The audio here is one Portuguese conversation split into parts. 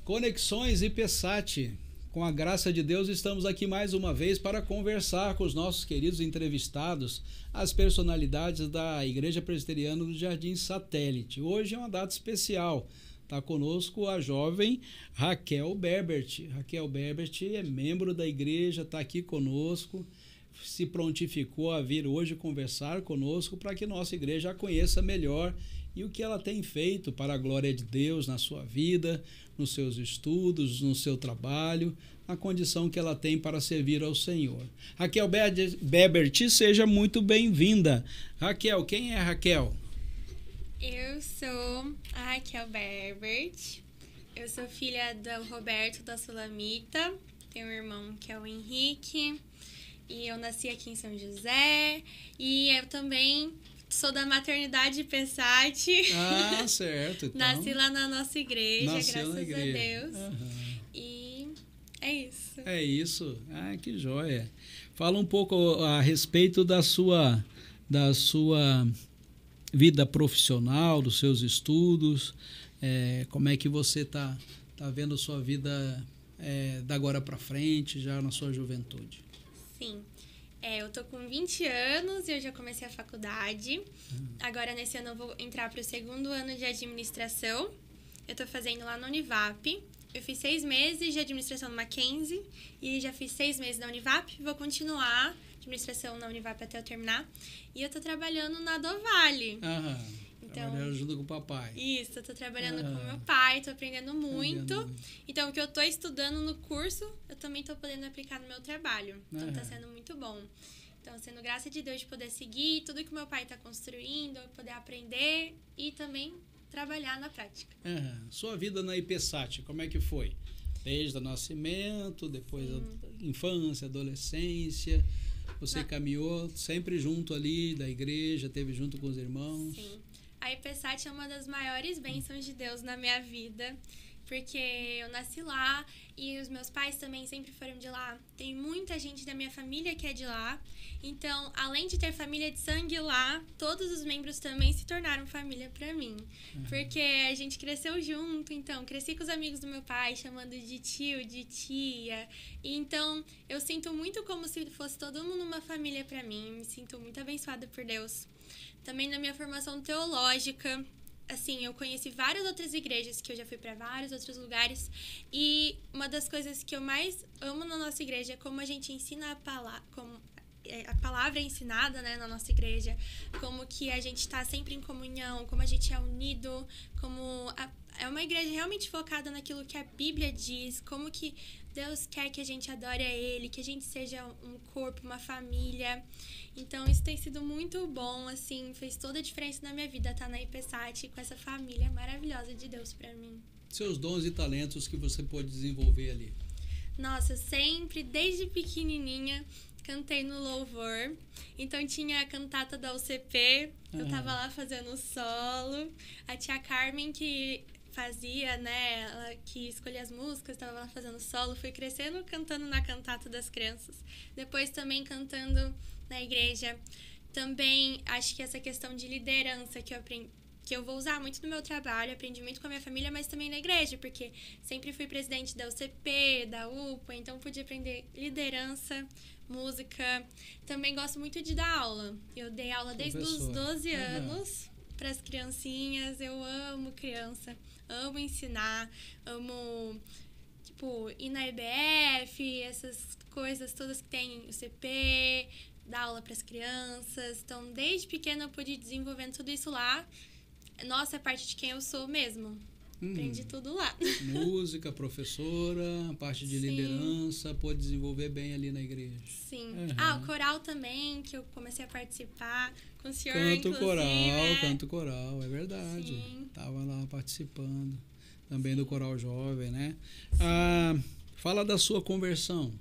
Conexões IPSAT. Com a graça de Deus, estamos aqui mais uma vez para conversar com os nossos queridos entrevistados, as personalidades da Igreja Presbiteriana do Jardim Satélite. Hoje é uma data especial. Está conosco a jovem Raquel Berbert. Raquel Berbert é membro da igreja, está aqui conosco, se prontificou a vir hoje conversar conosco para que nossa igreja a conheça melhor e o que ela tem feito para a glória de Deus na sua vida, nos seus estudos, no seu trabalho, na condição que ela tem para servir ao Senhor. Raquel Berbert, seja muito bem-vinda. Raquel, quem é a Raquel? Eu sou a Raquel Berbert, eu sou filha do Roberto da Sulamita, tenho um irmão que é o Henrique, e eu nasci aqui em São José, e eu também sou da maternidade IPSAT. Ah, certo. Então, nasci lá na nossa igreja, nasceu graças na igreja. a Deus. Uhum. E é isso. É isso. Ah, que joia. Fala um pouco a respeito da sua vida profissional, dos seus estudos, como é que você tá vendo a sua vida da agora para frente, já na sua juventude? Sim. Eu tô com 20 anos e eu já comecei a faculdade. Agora, nesse ano, eu vou entrar para o 2º ano de administração. Eu tô fazendo lá na Univap. Eu fiz 6 meses de administração no Mackenzie e já fiz 6 meses na Univap. Vou continuar administração na Univap até eu terminar. E eu tô trabalhando na Dovale. Então, trabalhando junto com o papai. Isso, eu tô trabalhando com meu pai, tô aprendendo muito. Então, o que eu tô estudando no curso, eu também tô podendo aplicar no meu trabalho. Então, tá sendo muito bom. Então, sendo graça de Deus de poder seguir tudo que meu pai tá construindo, eu poder aprender e também trabalhar na prática. Sua vida na IPSAT, como é que foi? Desde o nascimento, depois da infância, adolescência, você caminhou sempre junto ali da igreja, esteve junto com os irmãos? Sim. A IPSAT é uma das maiores bênçãos de Deus na minha vida, porque eu nasci lá e os meus pais também sempre foram de lá. Tem muita gente da minha família que é de lá. Então, além de ter família de sangue lá, todos os membros também se tornaram família pra mim. Porque a gente cresceu junto, então, cresci com os amigos do meu pai, chamando de tio, de tia. E, então, eu sinto muito como se fosse todo mundo uma família pra mim. Me sinto muito abençoada por Deus. Também na minha formação teológica, assim, eu conheci várias outras igrejas, que eu já fui para vários outros lugares, e uma das coisas que eu mais amo na nossa igreja é como a gente ensina a palavra é ensinada, né, na nossa igreja, como que a gente está sempre em comunhão, como a gente é unido, é uma igreja realmente focada naquilo que a Bíblia diz, como que Deus quer que a gente adore a Ele, que a gente seja um corpo, uma família. Então, isso tem sido muito bom, assim, fez toda a diferença na minha vida estar na IPSAT com essa família maravilhosa de Deus pra mim. Seus dons e talentos que você pode desenvolver ali? Nossa, sempre, desde pequenininha, cantei no louvor. Então, tinha a cantata da UCP, eu tava lá fazendo solo. A tia Carmen, que fazia, né, ela que escolhia as músicas, estava lá fazendo solo, fui crescendo cantando na cantata das crianças. Depois também cantando na igreja. Também acho que essa questão de liderança que eu aprendi, que eu vou usar muito no meu trabalho, aprendi muito com a minha família, mas também na igreja, porque sempre fui presidente da UCP, da UPA, então pude aprender liderança, música. Também gosto muito de dar aula. Eu dei aula desde os 12 anos para as criancinhas. Eu amo criança, amo ensinar, amo ir na EBF, essas coisas todas que tem o CP, dar aula para as crianças. Então, desde pequena eu pude desenvolvendo tudo isso lá. Nossa, é parte de quem eu sou mesmo. Aprendi tudo lá. Música, professora, parte de liderança, pôde desenvolver bem ali na igreja. Sim. O coral também, que eu comecei a participar com o senhor, Canto coral, é verdade. Sim. Tava lá participando. Também do coral jovem, né? Fala da sua conversão.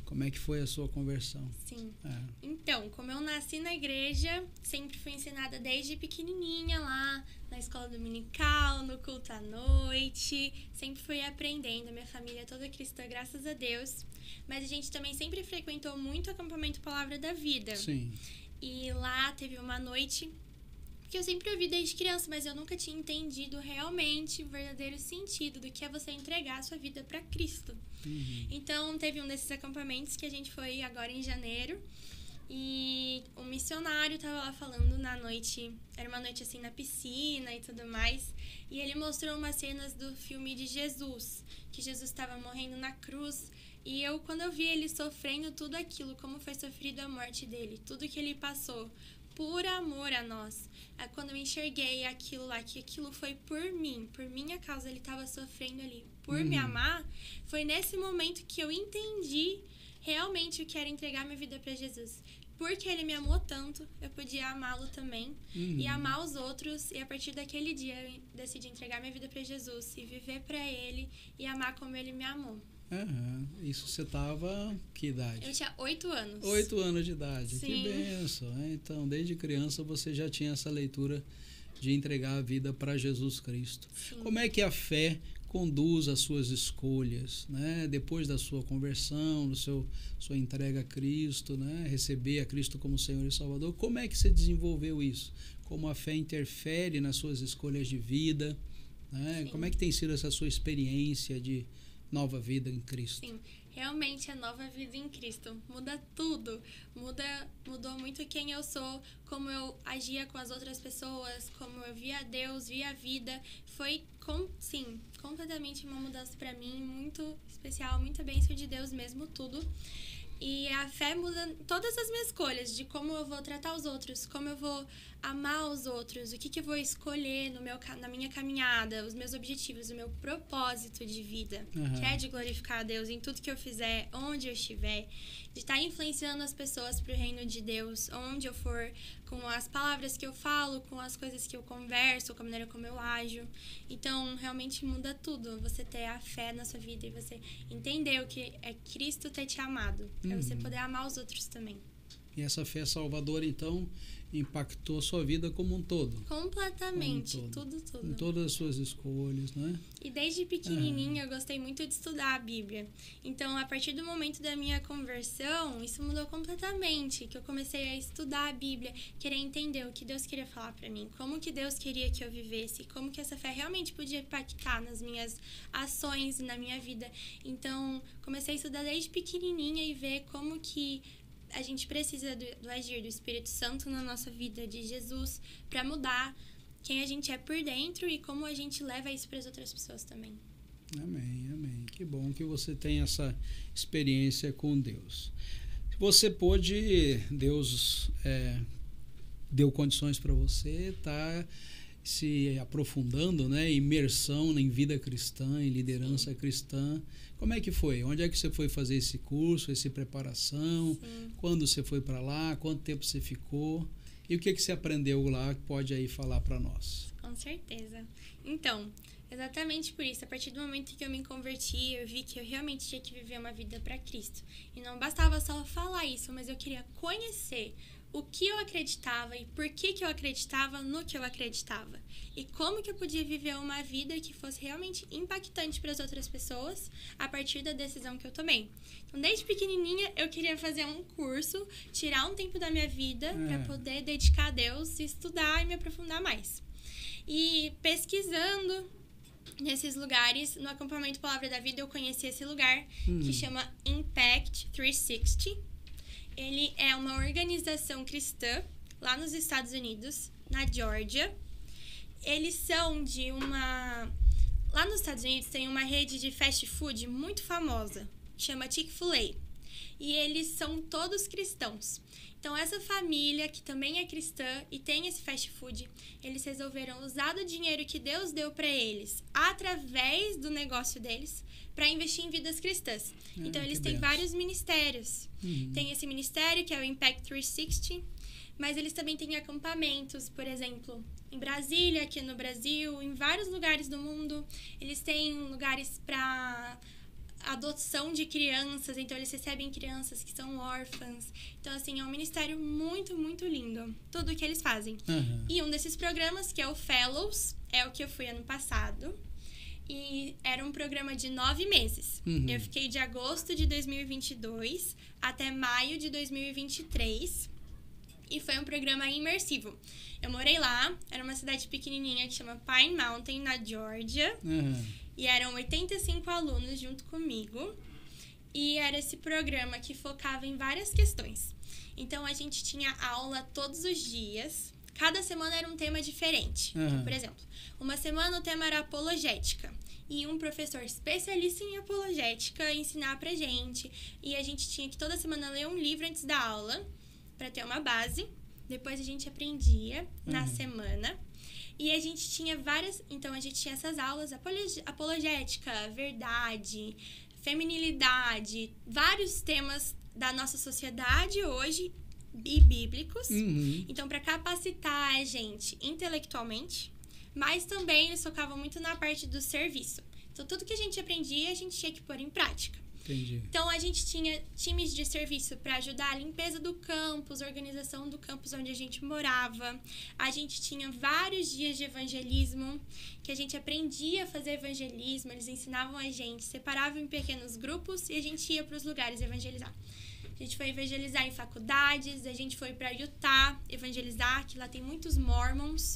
Como é que foi a sua conversão? Sim. Então, como eu nasci na igreja, sempre fui ensinada desde pequenininha lá, na escola dominical, no culto à noite. Sempre fui aprendendo, minha família toda cristã, graças a Deus. Mas a gente também sempre frequentou muito o acampamento Palavra da Vida. Sim. E lá teve uma noite Porque eu sempre ouvi desde criança, mas eu nunca tinha entendido realmente o verdadeiro sentido do que é você entregar a sua vida para Cristo. Então, teve um desses acampamentos que a gente foi agora em janeiro. E um missionário tava lá falando na noite, era uma noite assim na piscina e tudo mais, e ele mostrou umas cenas do filme de Jesus, que Jesus estava morrendo na cruz, e quando eu vi ele sofrendo tudo aquilo, como foi sofrido a morte dele, tudo que ele passou, por amor a nós, quando eu enxerguei aquilo lá, que aquilo foi por mim, por minha causa, ele estava sofrendo ali, por me amar, foi nesse momento que eu entendi realmente eu quero entregar minha vida para Jesus. Porque ele me amou tanto, eu podia amá-lo também. E amar os outros. E a partir daquele dia, eu decidi entregar minha vida para Jesus. E viver para ele. E amar como ele me amou. Isso você estava... Que idade? Eu tinha 8 anos. 8 anos de idade. Sim. Que bênção. Então, desde criança, você já tinha essa leitura de entregar a vida para Jesus Cristo. Sim. Como é que a fé conduz as suas escolhas, né? Depois da sua conversão, sua entrega a Cristo, né? Receber a Cristo como Senhor e Salvador, como é que você desenvolveu isso? Como a fé interfere nas suas escolhas de vida, né? Como é que tem sido essa sua experiência de nova vida em Cristo? Sim, realmente a nova vida em Cristo muda tudo, mudou muito quem eu sou, como eu agia com as outras pessoas, como eu via Deus, via a vida, foi completamente uma mudança para mim, muito especial, muita bênção de Deus mesmo, tudo. E a fé muda todas as minhas escolhas, de como eu vou tratar os outros, como eu vou amar os outros, o que eu vou escolher na minha caminhada, os meus objetivos, o meu propósito de vida, que é de glorificar a Deus em tudo que eu fizer, onde eu estiver, de estar influenciando as pessoas para o reino de Deus, onde eu for, com as palavras que eu falo, com as coisas que eu converso, com a maneira como eu ajo. Então, realmente muda tudo, você ter a fé na sua vida e você entender o que é Cristo ter te amado, para você poder amar os outros também. E essa fé salvadora, então, impactou a sua vida como um todo? Completamente, tudo. Em todas as suas escolhas, né? E desde pequenininha eu gostei muito de estudar a Bíblia. Então, a partir do momento da minha conversão, isso mudou completamente. Que eu comecei a estudar a Bíblia, querer entender o que Deus queria falar pra mim, como que Deus queria que eu vivesse, como que essa fé realmente podia impactar nas minhas ações e na minha vida. Então, comecei a estudar desde pequenininha e ver como que a gente precisa do agir do Espírito Santo na nossa vida, de Jesus, para mudar quem a gente é por dentro e como a gente leva isso para as outras pessoas também. Amém. Que bom que você tem essa experiência com Deus. Você pôde, Deus deu condições para você estar se aprofundando, né, imersão em vida cristã, em liderança cristã. Como é que foi? Onde é que você foi fazer esse curso, essa preparação? Sim. Quando você foi para lá? Quanto tempo você ficou? E o que você aprendeu lá que pode aí falar para nós? Com certeza. Então, exatamente por isso, a partir do momento que eu me converti, eu vi que eu realmente tinha que viver uma vida para Cristo. E não bastava só falar isso, mas eu queria conhecer o que eu acreditava e por que eu acreditava no que eu acreditava. E como que eu podia viver uma vida que fosse realmente impactante para as outras pessoas a partir da decisão que eu tomei. Então, desde pequenininha, eu queria fazer um curso, tirar um tempo da minha vida para poder dedicar a Deus, estudar e me aprofundar mais. E pesquisando nesses lugares, no acampamento Palavra da Vida, eu conheci esse lugar que chama Impact 360. Ele é uma organização cristã lá nos Estados Unidos, na Geórgia. Eles são de uma... Lá nos Estados Unidos tem uma rede de fast food muito famosa, chama Chick-fil-A. E eles são todos cristãos. Então, essa família, que também é cristã e tem esse fast food, eles resolveram usar do dinheiro que Deus deu para eles, através do negócio deles, para investir em vidas cristãs. Então, eles têm vários ministérios. Tem esse ministério, que é o Impact 360, mas eles também têm acampamentos, por exemplo, em Brasília, aqui no Brasil, em vários lugares do mundo. Eles têm lugares para adoção de crianças, então eles recebem crianças que são órfãs. Então, assim, é um ministério muito, muito lindo, tudo o que eles fazem. E um desses programas, que é o Fellows, é o que eu fui ano passado, e era um programa de 9 meses. Eu fiquei de agosto de 2022 até maio de 2023. E foi um programa imersivo. Eu morei lá, era uma cidade pequenininha que chama Pine Mountain, na Geórgia. E eram 85 alunos junto comigo. E era esse programa que focava em várias questões. Então, a gente tinha aula todos os dias. Cada semana era um tema diferente. Então, por exemplo, uma semana o tema era apologética. E um professor especialista em apologética ensinar pra gente. E a gente tinha que toda semana ler um livro antes da aula, para ter uma base. Depois a gente aprendia na semana. E a gente tinha várias... Então, a gente tinha essas aulas, apologética, verdade, feminilidade, vários temas da nossa sociedade hoje e bíblicos. Então, para capacitar a gente intelectualmente, mas também eles focavam muito na parte do serviço. Então, tudo que a gente aprendia, a gente tinha que pôr em prática. Entendi. Então, a gente tinha times de serviço para ajudar a limpeza do campus, organização do campus onde a gente morava. A gente tinha vários dias de evangelismo, que a gente aprendia a fazer evangelismo. Eles ensinavam a gente, separavam em pequenos grupos e a gente ia para os lugares evangelizar. A gente foi evangelizar em faculdades, a gente foi para Utah evangelizar, que lá tem muitos mormons.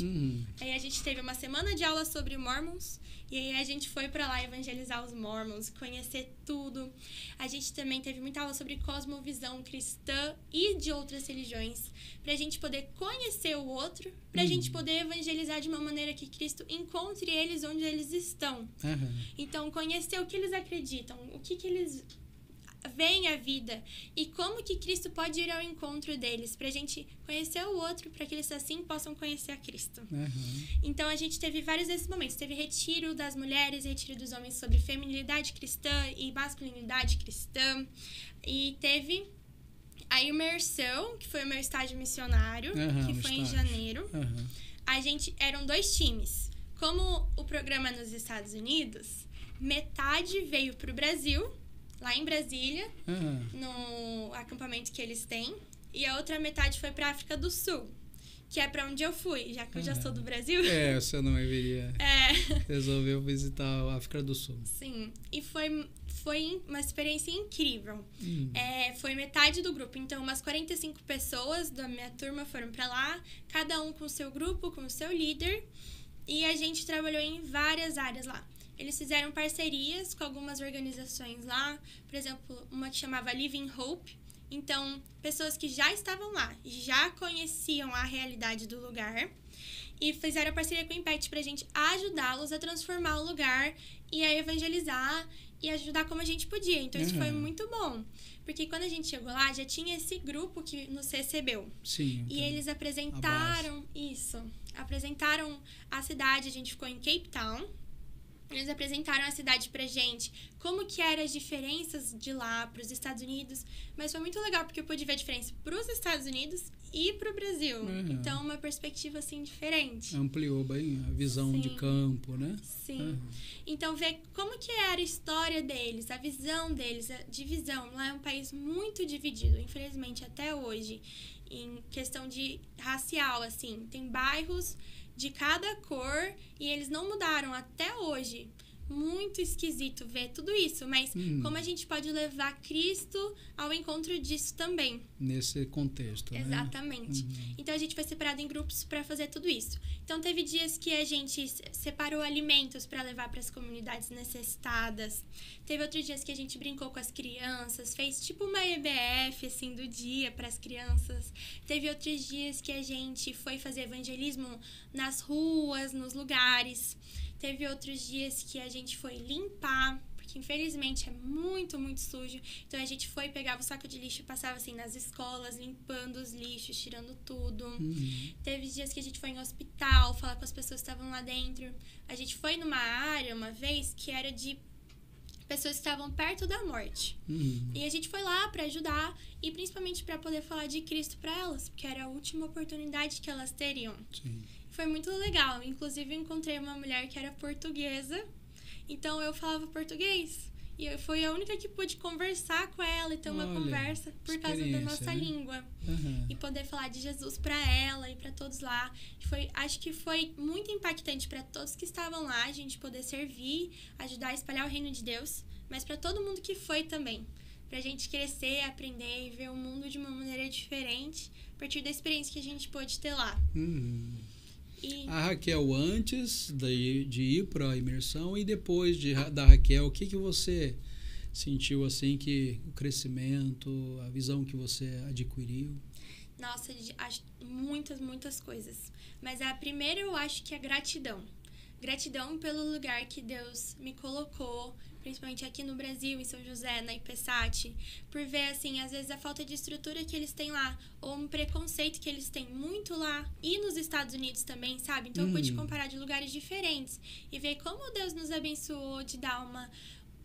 Aí a gente teve uma semana de aula sobre mormons, e aí a gente foi para lá evangelizar os mormons, conhecer tudo. A gente também teve muita aula sobre cosmovisão cristã e de outras religiões, pra gente poder conhecer o outro, pra gente poder evangelizar de uma maneira que Cristo encontre eles onde eles estão. Então, conhecer o que eles acreditam, o que eles veem a vida e como que Cristo pode ir ao encontro deles, pra gente conhecer o outro, para que eles assim possam conhecer a Cristo. Então a gente teve vários desses momentos. Teve retiro das mulheres, retiro dos homens sobre feminilidade cristã e masculinidade cristã, e teve a imersão, que foi o meu estágio missionário, que foi em janeiro. Eram 2 times. Como o programa é nos Estados Unidos, metade veio pro Brasil, lá em Brasília, no acampamento que eles têm. E a outra metade foi pra África do Sul, que é pra onde eu fui, já que eu já sou do Brasil. Você não deveria. Resolveu visitar a África do Sul. Sim, e foi uma experiência incrível. Foi metade do grupo, então umas 45 pessoas da minha turma foram pra lá, cada um com o seu grupo, com o seu líder, e a gente trabalhou em várias áreas lá. Eles fizeram parcerias com algumas organizações lá, por exemplo, uma que chamava Living Hope. Então, pessoas que já estavam lá, já conheciam a realidade do lugar, e fizeram parceria com o Impact pra gente ajudá-los a transformar o lugar e a evangelizar e ajudar como a gente podia. Então, isso foi muito bom. Porque quando a gente chegou lá, já tinha esse grupo que nos recebeu. Sim. E eles apresentaram apresentaram a cidade. A gente ficou em Cape Town. Eles apresentaram a cidade pra gente, como que eram as diferenças de lá para os Estados Unidos. Mas foi muito legal, porque eu pude ver a diferença pros Estados Unidos e pro Brasil. Então, uma perspectiva, assim, diferente. Ampliou bem a visão de campo, né? Sim. Então, ver como que era a história deles, a visão deles, a divisão. Lá é um país muito dividido, infelizmente, até hoje. Em questão de racial, assim. Tem bairros de cada cor, e eles não mudaram até hoje. Muito esquisito ver tudo isso, mas como a gente pode levar Cristo ao encontro disso também? Nesse contexto, né? Exatamente. Então, a gente foi separado em grupos para fazer tudo isso. Então, teve dias que a gente separou alimentos para levar para as comunidades necessitadas. Teve outros dias que a gente brincou com as crianças, fez tipo uma EBF, assim, do dia para as crianças. Teve outros dias que a gente foi fazer evangelismo nas ruas, nos lugares. Teve outros dias que a gente foi limpar, porque infelizmente é muito, muito sujo. Então a gente foi, pegava o saco de lixo e passava assim nas escolas, limpando os lixos, tirando tudo. Teve dias que a gente foi em hospital, falar com as pessoas que estavam lá dentro. A gente foi numa área uma vez que era de pessoas que estavam perto da morte. E a gente foi lá para ajudar e principalmente para poder falar de Cristo para elas, porque era a última oportunidade que elas teriam. Sim. Foi muito legal. Inclusive, eu encontrei uma mulher que era portuguesa. Então, eu falava português. E eu fui a única que pude conversar com ela e ter uma conversa por causa da nossa língua. E poder falar de Jesus para ela e para todos lá. Acho que foi muito impactante para todos que estavam lá, a gente poder servir, ajudar a espalhar o reino de Deus. Mas para todo mundo que foi também. Pra gente crescer, aprender e ver o mundo de uma maneira diferente, partir da experiência que a gente pôde ter lá. E A Raquel, antes de ir para a imersão e depois da Raquel, o que você sentiu assim, que o crescimento, a visão que você adquiriu? nossa, acho muitas coisas. Mas a primeira eu acho que é gratidão. Gratidão pelo lugar que Deus me colocou, principalmente aqui no Brasil, em São José, na IPSAT, por ver, assim, às vezes a falta de estrutura que eles têm lá, ou um preconceito que eles têm muito lá, e nos Estados Unidos também, sabe? Então eu pude comparar de lugares diferentes e ver como Deus nos abençoou de dar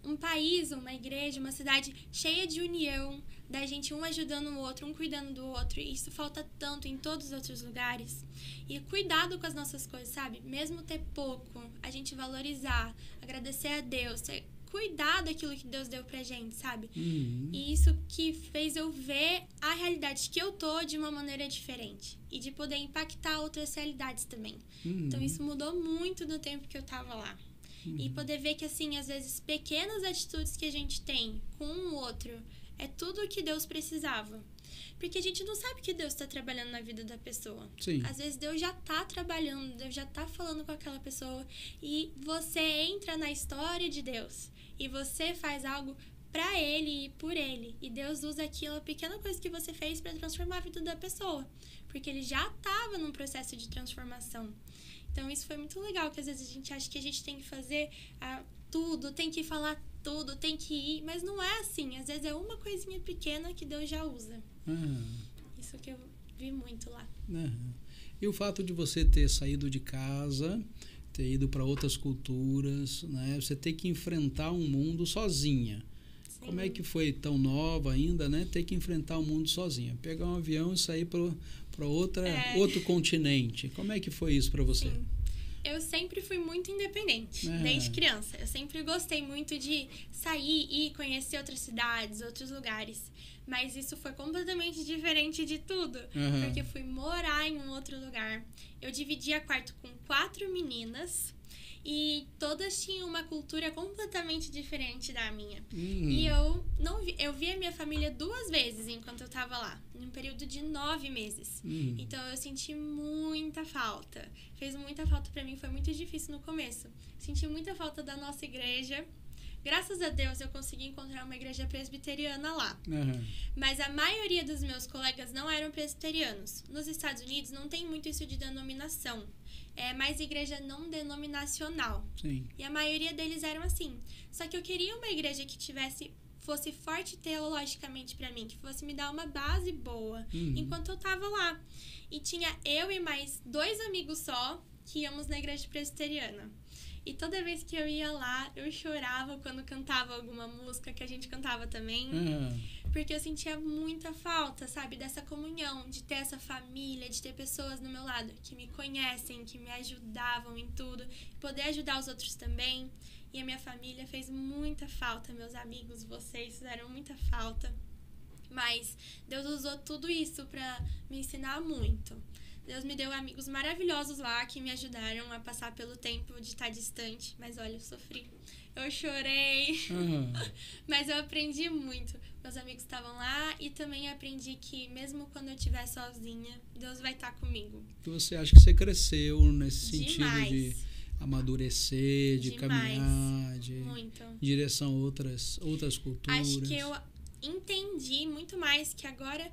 um país, uma igreja, uma cidade cheia de união, da gente um ajudando o outro, um cuidando do outro. E isso falta tanto em todos os outros lugares. E cuidado com as nossas coisas, sabe? Mesmo ter pouco, a gente valorizar, agradecer a Deus, cuidar daquilo que Deus deu pra gente, sabe? E isso que fez eu ver a realidade que eu tô de uma maneira diferente. E de poder impactar outras realidades também. Então isso mudou muito no tempo que eu tava lá. E poder ver que, assim, às vezes, pequenas atitudes que a gente tem com o outro é tudo o que Deus precisava. Porque a gente não sabe que Deus está trabalhando na vida da pessoa. Sim. Às vezes Deus já está trabalhando, Deus já está falando com aquela pessoa. E você entra na história de Deus. E você faz algo para Ele e por Ele. E Deus usa aquela pequena coisa que você fez para transformar a vida da pessoa. Porque Ele já estava num processo de transformação. Então, isso foi muito legal, que às vezes a gente acha que a gente tem que fazer tudo, tem que falar tudo, tem que ir, mas não é assim. Às vezes é uma coisinha pequena que Deus já usa. Isso que eu vi muito lá. E o fato de você ter saído de casa, ter ido para outras culturas, né? Você ter que enfrentar um mundo sozinha. Sim. Como é que foi, tão nova ainda, né? Ter que enfrentar o mundo sozinha. Pegar um avião e sair para outro continente. Como é que foi isso para você? Sim. Eu sempre fui muito independente, desde criança. Eu sempre gostei muito de sair e conhecer outras cidades, outros lugares. Mas isso foi completamente diferente de tudo. Porque eu fui morar em um outro lugar. Eu dividia quarto com 4 meninas. E todas tinham uma cultura completamente diferente da minha. E eu vi a minha família 2 vezes enquanto eu tava lá, num período de 9 meses. Então eu senti muita falta. Fez muita falta pra mim, foi muito difícil no começo. Senti muita falta da nossa igreja. Graças a Deus eu consegui encontrar uma igreja presbiteriana lá. Mas a maioria dos meus colegas não eram presbiterianos. Nos Estados Unidos não tem muito isso de denominação. É mais igreja não denominacional. Sim. E a maioria deles eram assim. Só que eu queria uma igreja que fosse forte teologicamente pra mim, que fosse me dar uma base boa enquanto eu tava lá. E tinha eu e mais 2 amigos só que íamos na igreja presbiteriana. E toda vez que eu ia lá, eu chorava quando cantava alguma música que a gente cantava também. Porque eu sentia muita falta, sabe? Dessa comunhão, de ter essa família, de ter pessoas do meu lado que me conhecem, que me ajudavam em tudo. Poder ajudar os outros também. E a minha família fez muita falta. Meus amigos, vocês fizeram muita falta. Mas Deus usou tudo isso pra me ensinar muito. Deus me deu amigos maravilhosos lá que me ajudaram a passar pelo tempo de estar distante. Mas olha, eu sofri. Eu chorei. Mas eu aprendi muito. Meus amigos estavam lá e também aprendi que mesmo quando eu estiver sozinha, Deus vai estar comigo. E você acha que você cresceu nesse sentido de amadurecer, de caminhar, de muito. Em direção a outras culturas? Acho que eu entendi muito mais que agora,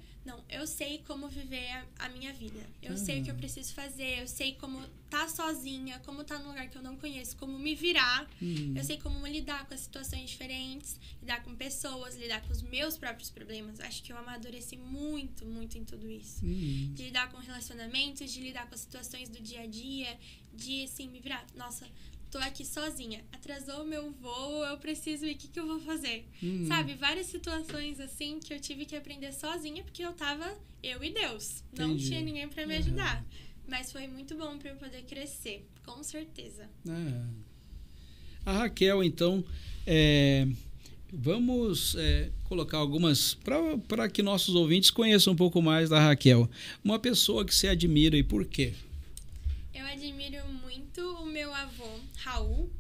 eu sei como viver a minha vida. Eu sei o que eu preciso fazer, eu sei como tá sozinha, como tá num lugar que eu não conheço, como me virar. Eu sei como lidar com as situações diferentes, lidar com pessoas, lidar com os meus próprios problemas. Acho que eu amadureci muito, muito em tudo isso. De lidar com relacionamentos, de lidar com as situações do dia a dia, de, assim, me virar. Nossa, tô aqui sozinha, atrasou o meu voo, eu preciso ir, o que eu vou fazer? Sabe, várias situações assim que eu tive que aprender sozinha, porque eu tava eu e Deus. Não tinha ninguém pra me ajudar. Mas foi muito bom pra eu poder crescer, com certeza. A Raquel, então, vamos colocar algumas, para que nossos ouvintes conheçam um pouco mais da Raquel. Uma pessoa que você admira e por quê? Eu admiro muito o meu avô, Raul,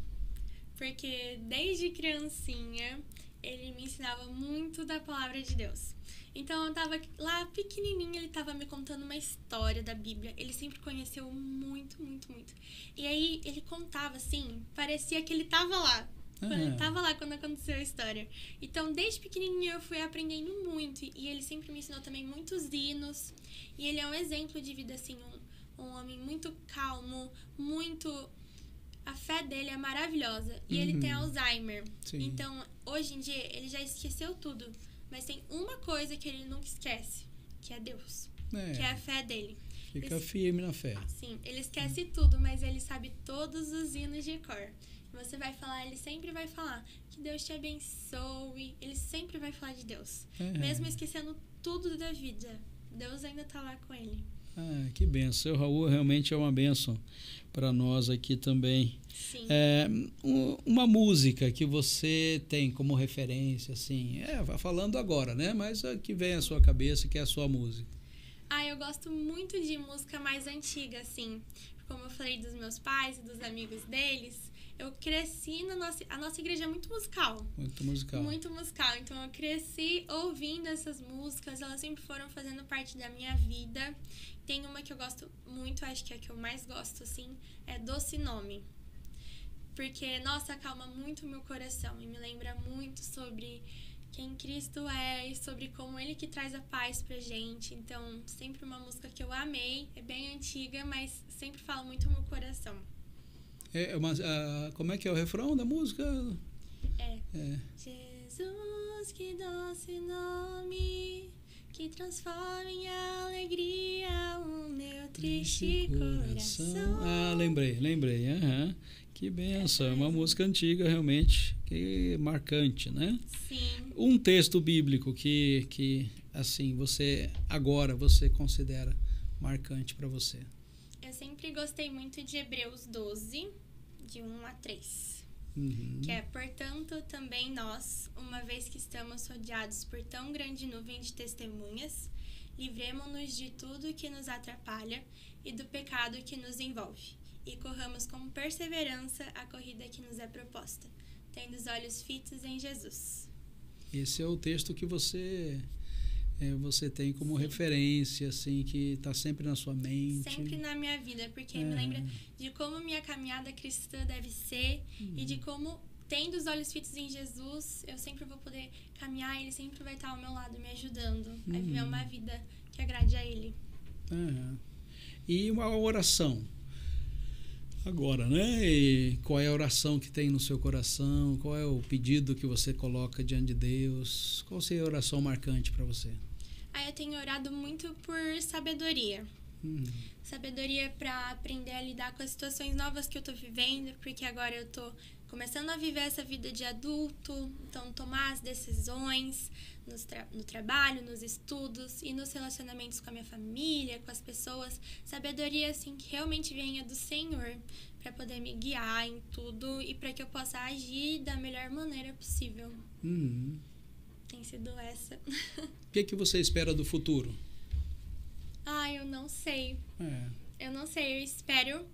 porque desde criancinha ele me ensinava muito da palavra de Deus. Então eu tava lá pequenininha, ele tava me contando uma história da Bíblia. Ele sempre conheceu muito, muito, muito. E aí ele contava assim, parecia que ele tava lá. Ele tava lá quando aconteceu a história. Então, desde pequenininha eu fui aprendendo muito. E ele sempre me ensinou também muitos hinos. E ele é um exemplo de vida, assim, um homem muito calmo, muito... A fé dele é maravilhosa. E ele tem Alzheimer. Sim. Então, hoje em dia, ele já esqueceu tudo. Mas tem uma coisa que ele nunca esquece, que é Deus. Que é a fé dele. Fica firme na fé. Sim, ele esquece tudo, mas ele sabe todos os hinos de cor. Você vai falar, ele sempre vai falar que Deus te abençoe. Ele sempre vai falar de Deus. Mesmo esquecendo tudo da vida, Deus ainda está lá com ele. Que bênção. Seu Raul realmente é uma bênção para nós aqui também. Sim. Uma música que você tem como referência, assim, falando agora, né? Mas que vem à sua cabeça, que é a sua música. Eu gosto muito de música mais antiga, assim. Como eu falei dos meus pais e dos amigos deles, eu cresci a nossa igreja é muito musical. Muito musical. Muito musical. Então eu cresci ouvindo essas músicas, elas sempre foram fazendo parte da minha vida. Tem uma que eu gosto muito, acho que é a que eu mais gosto, assim, é Doce Nome. Porque, nossa, acalma muito o meu coração e me lembra muito sobre quem Cristo é e sobre como Ele que traz a paz pra gente. Então, sempre uma música que eu amei, é bem antiga, mas sempre fala muito no meu coração. Como é que é o refrão da música? Jesus, que doce nome, que transforma em alegria o meu triste coração. Lembrei. Que benção, é uma música antiga realmente, que marcante, né? Sim. Um texto bíblico que assim, você considera marcante para você. Eu sempre gostei muito de Hebreus 12, de 1 a 3. Que é, portanto, também nós, uma vez que estamos rodeados por tão grande nuvem de testemunhas, livremo-nos de tudo que nos atrapalha e do pecado que nos envolve, e corramos com perseverança a corrida que nos é proposta, tendo os olhos fitos em Jesus. Esse é o texto que você tem como referência, assim, que está sempre na sua mente. Sempre na minha vida, porque me lembra de como minha caminhada cristã deve ser e de como, tendo os olhos fitos em Jesus, eu sempre vou poder caminhar e Ele sempre vai estar ao meu lado, me ajudando a viver uma vida que agrade a Ele. E uma oração. Agora, né? E qual é a oração que tem no seu coração? Qual é o pedido que você coloca diante de Deus? Qual seria a oração marcante para você? Eu tenho orado muito por sabedoria. Sabedoria para aprender a lidar com as situações novas que eu tô vivendo, porque agora eu tô começando a viver essa vida de adulto, então tomar as decisões no trabalho, nos estudos e nos relacionamentos com a minha família, com as pessoas. Sabedoria, assim, que realmente venha do Senhor, para poder me guiar em tudo e para que eu possa agir da melhor maneira possível. Tem sido essa. O que você espera do futuro? Eu não sei. Eu não sei, eu espero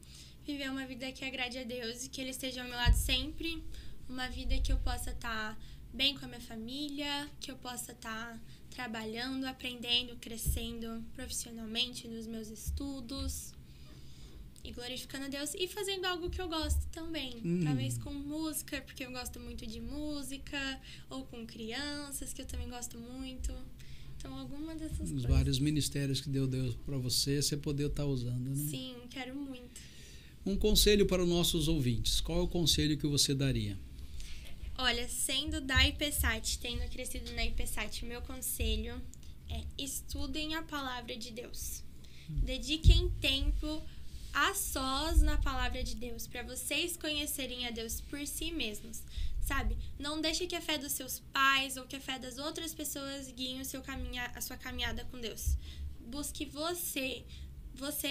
viver uma vida que agrade a Deus e que Ele esteja ao meu lado sempre. Uma vida que eu possa estar bem com a minha família, que eu possa estar trabalhando, aprendendo, crescendo profissionalmente nos meus estudos e glorificando a Deus e fazendo algo que eu gosto também. Talvez com música, porque eu gosto muito de música, ou com crianças, que eu também gosto muito. Então, alguma dessas coisas. Os vários ministérios que Deus para você poder estar usando, né? Sim, quero muito. Um conselho para os nossos ouvintes. Qual é o conselho que você daria? Olha, sendo da IPSAT, tendo crescido na IPSAT, o meu conselho é: estudem a palavra de Deus. Dediquem tempo a sós na palavra de Deus, para vocês conhecerem a Deus por si mesmos, sabe? Não deixe que a fé dos seus pais ou que a fé das outras pessoas guiem a sua caminhada com Deus. Busque você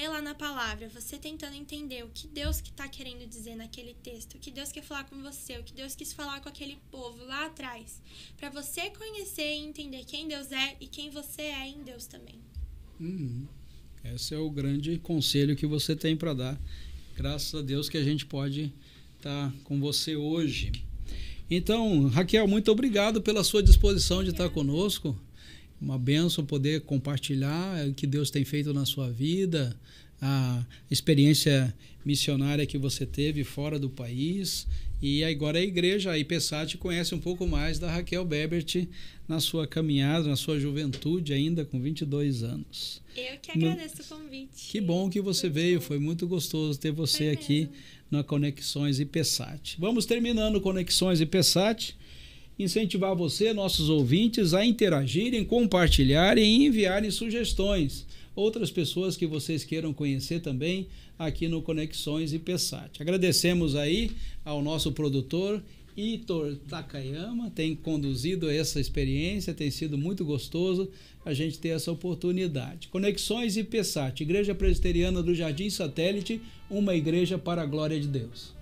lá na palavra, você tentando entender o que Deus que está querendo dizer naquele texto, o que Deus quer falar com você, o que Deus quis falar com aquele povo lá atrás, para você conhecer e entender quem Deus é e quem você é em Deus também. Esse é o grande conselho que você tem para dar. Graças a Deus que a gente pode estar com você hoje. Então, Raquel, muito obrigado pela sua disposição de estar conosco. Uma bênção poder compartilhar o que Deus tem feito na sua vida, a experiência missionária que você teve fora do país. E agora a igreja, a IPSAT, conhece um pouco mais da Raquel Bebert na sua caminhada, na sua juventude, ainda com 22 anos. Eu que agradeço o convite. Que bom que você veio, foi muito gostoso ter você aqui na Conexões IPSAT. Vamos terminando Conexões IPSAT. Incentivar você, nossos ouvintes, a interagirem, compartilharem e enviarem sugestões. Outras pessoas que vocês queiram conhecer também aqui no Conexões IPSAT. Agradecemos aí ao nosso produtor Itor Takayama, tem conduzido essa experiência, tem sido muito gostoso a gente ter essa oportunidade. Conexões IPSAT, Igreja Presbiteriana do Jardim Satélite, uma igreja para a glória de Deus.